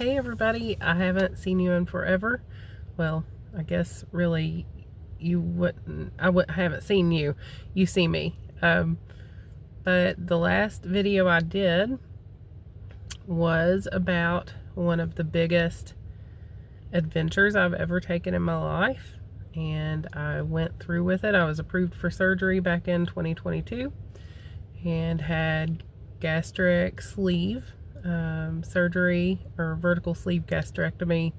Hey everybody, I haven't seen you in forever. Well, I guess really you wouldn't, I haven't seen you. You see me. But the last video I did was about one of the biggest adventures I've ever taken in my life. And I went through with it. I was approved for surgery back in 2022 and had gastric sleeve surgery, or vertical sleeve gastrectomy,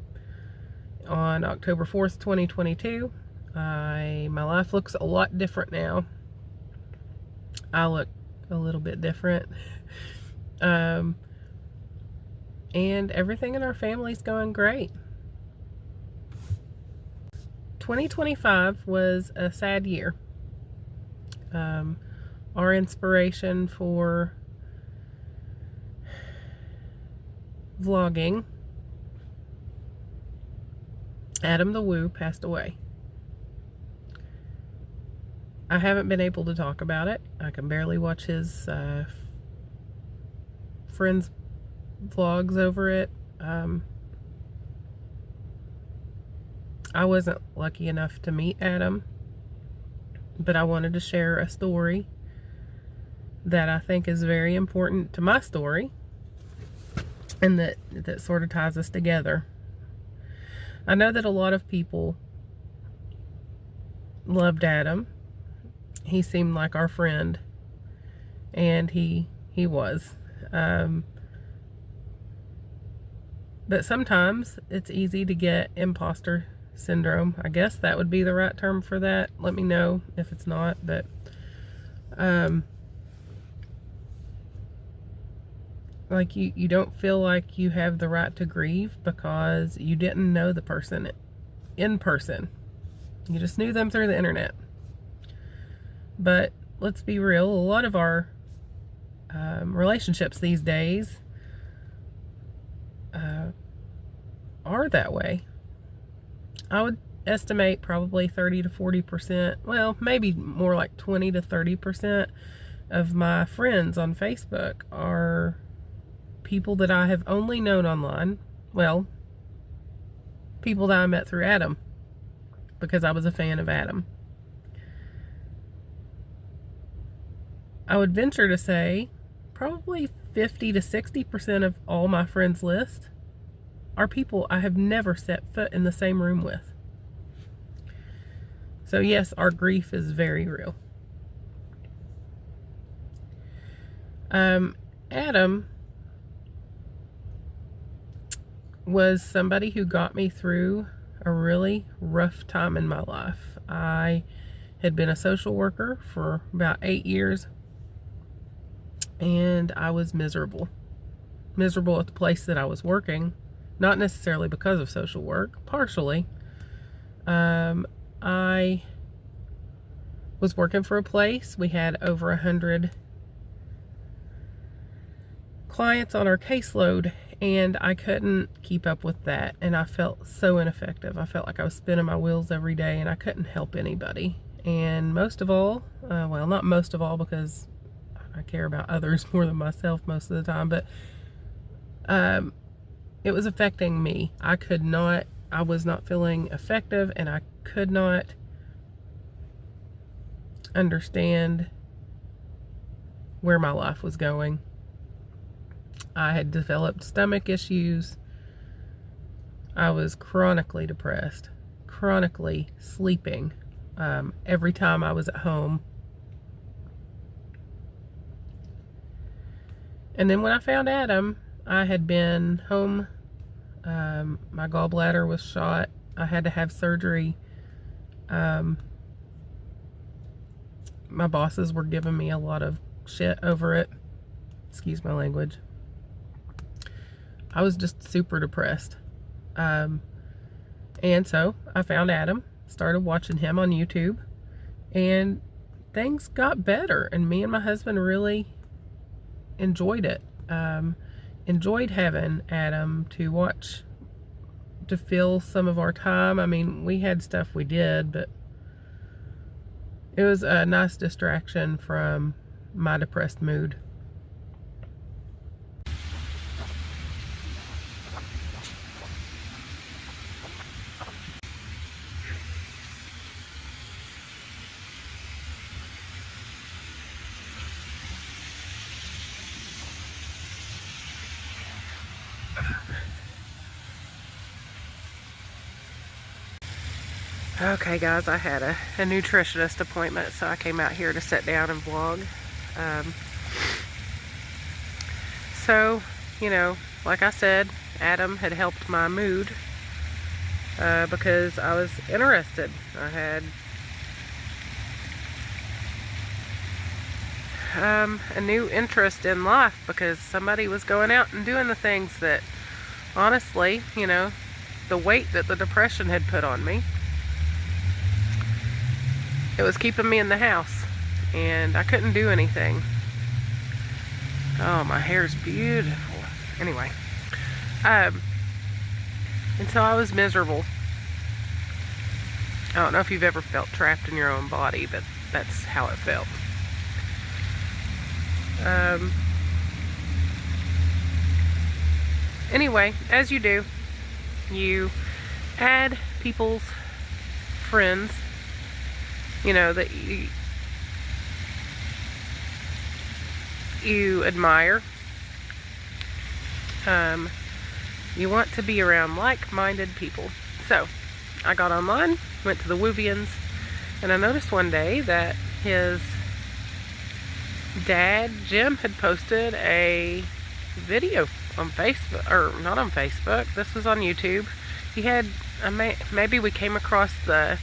on October 4th, 2022. My life looks a lot different now. I look a little bit different. And everything in our family's going great. 2025 was a sad year. Our inspiration for vlogging, Adam the Woo, passed away. I haven't been able to talk about it. I can barely watch his friends' vlogs over it. I wasn't lucky enough to meet Adam, but I wanted to share a story that I think is very important to my story, and that sort of ties us together. I know that a lot of people loved Adam. He seemed like our friend, and he was. But sometimes it's easy to get imposter syndrome. I guess that would be the right term for that. Let me know if it's not. But like you don't feel like you have the right to grieve because you didn't know the person in person. You just knew them through the internet. But let's be real, a lot of our relationships these days are that way. I would estimate probably 30 to 40%, well, maybe more like 20 to 30% of my friends on Facebook are people that I have only known online. Well, people that I met through Adam because I was a fan of Adam. I would venture to say probably 50 to 60% of all my friends list are people I have never set foot in the same room with. So yes, our grief is very real. Adam was somebody who got me through a really rough time in my life. I had been a social worker for about 8 years, and I was miserable at the place that I was working. Not necessarily because of social work, partially. I was working for a place. We had over 100 clients on our caseload, and I couldn't keep up with that, and I felt so ineffective. I felt like I was spinning my wheels every day, and I couldn't help anybody. And most of all, well, not most of all, because I care about others more than myself most of the time, but it was affecting me. I was not feeling effective, and I could not understand where my life was going. I had developed stomach issues. I was chronically depressed, chronically sleeping every time I was at home. And then when I found Adam, I had been home. My gallbladder was shot. I had to have surgery. My bosses were giving me a lot of shit over it. Excuse my language. I was just super depressed. And so I found Adam, started watching him on YouTube, and things got better. And me and my husband really enjoyed it. Enjoyed having Adam to watch, to fill some of our time. I mean, we had stuff we did, but it was a nice distraction from my depressed mood. Okay guys, I had a nutritionist appointment, so I came out here to sit down and vlog. So, you know, like I said, Adam had helped my mood because I was interested. I had a new interest in life because somebody was going out and doing the things that, honestly, you know, the weight that the depression had put on me, it was keeping me in the house and I couldn't do anything. Oh, my hair's beautiful. Anyway, and so I was miserable. I don't know if you've ever felt trapped in your own body, but that's how it felt. Anyway, as you do, you add people's friends, you know, that you admire. You want to be around like-minded people. So, I got online, went to the Woovians, and I noticed one day that his dad, Jim, had posted a video on Facebook, or not on Facebook, this was on YouTube. He had, maybe we came across the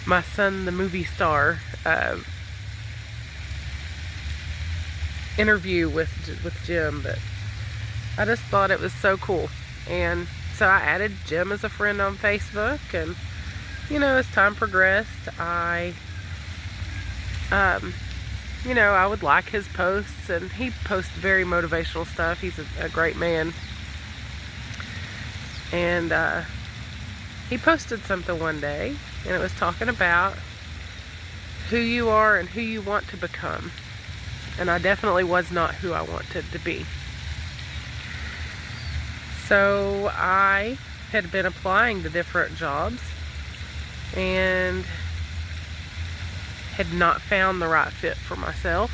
My Son the Movie Star interview with Jim, but I just thought it was so cool. And so I added Jim as a friend on Facebook, and you know, as time progressed, you know, I would like his posts, and he posts very motivational stuff. He's a great man. And he posted something one day, and it was talking about who you are and who you want to become. And I definitely was not who I wanted to be. So I had been applying to different jobs and had not found the right fit for myself.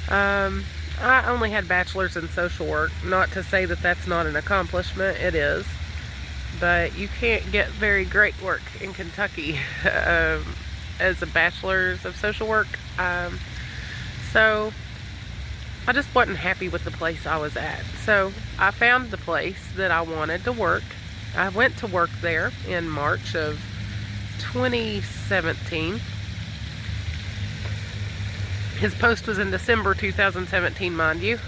I only had bachelor's in social work. Not to say that that's not an accomplishment, it is. But you can't get very great work in Kentucky as a bachelor's of social work. So I just wasn't happy with the place I was at. So I found the place that I wanted to work. I went to work there in March of 2017. His post was in December 2017, mind you.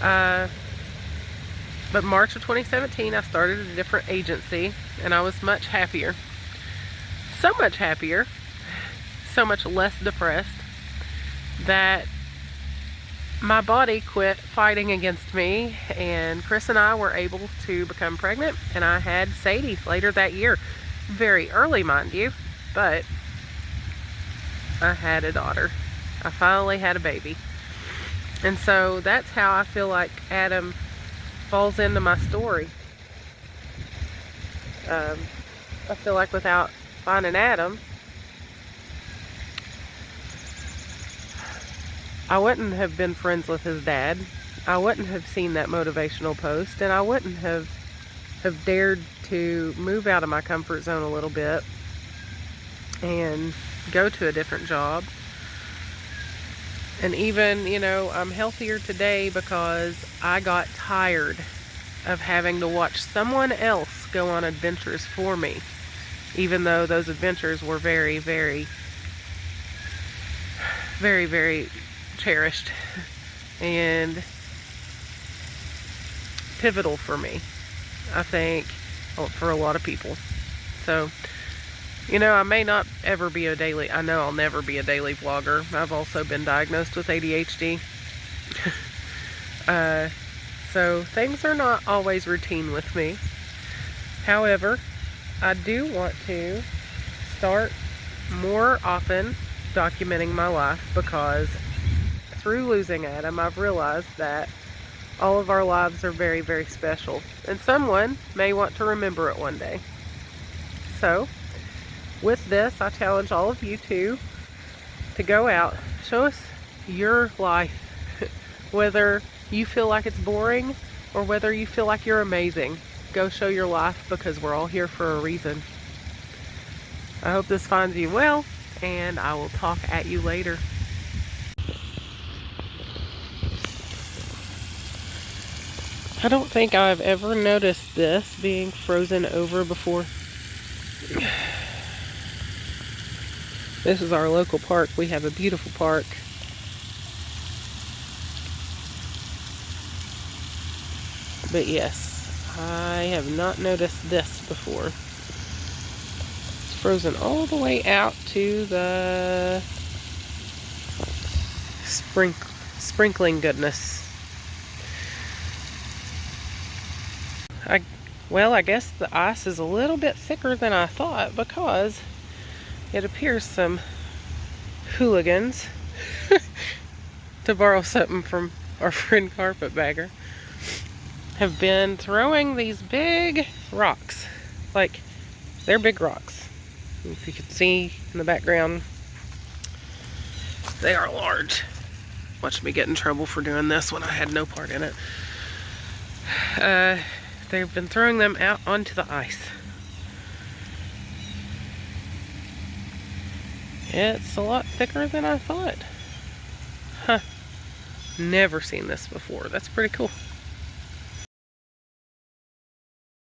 But March of 2017, I started a different agency, and I was much happier. So much happier, so much less depressed, that my body quit fighting against me, and Chris and I were able to become pregnant, and I had Sadie later that year. Very early, mind you, but I had a daughter. I finally had a baby. And so that's how I feel like Adam falls into my story. I feel like without finding Adam, I wouldn't have been friends with his dad. I wouldn't have seen that motivational post, and I wouldn't have dared to move out of my comfort zone a little bit and go to a different job. And even, you know, I'm healthier today because I got tired of having to watch someone else go on adventures for me, even though those adventures were very, very, very, very cherished and pivotal for me, I think, for a lot of people. So, you know, I may not ever be I know I'll never be a daily vlogger. I've also been diagnosed with ADHD. So things are not always routine with me. However, I do want to start more often documenting my life, because through losing Adam, I've realized that all of our lives are very, very special, and someone may want to remember it one day. So, with this, I challenge all of you to go out, show us your life, whether you feel like it's boring or whether you feel like you're amazing. Go show your life, because we're all here for a reason. I hope this finds you well, and I will talk at you later. I don't think I've ever noticed this being frozen over before. This is our local park. We have a beautiful park. But yes, I have not noticed this before. It's frozen all the way out to the sprinkling goodness. Well, I guess the ice is a little bit thicker than I thought, because it appears some hooligans, to borrow something from our friend Carpetbagger, have been throwing these big rocks. Like, they're big rocks. If you can see in the background, they are large. Watch me get in trouble for doing this when I had no part in it. They've been throwing them out onto the ice. It's a lot thicker than I thought. Huh. Never seen this before. That's pretty cool.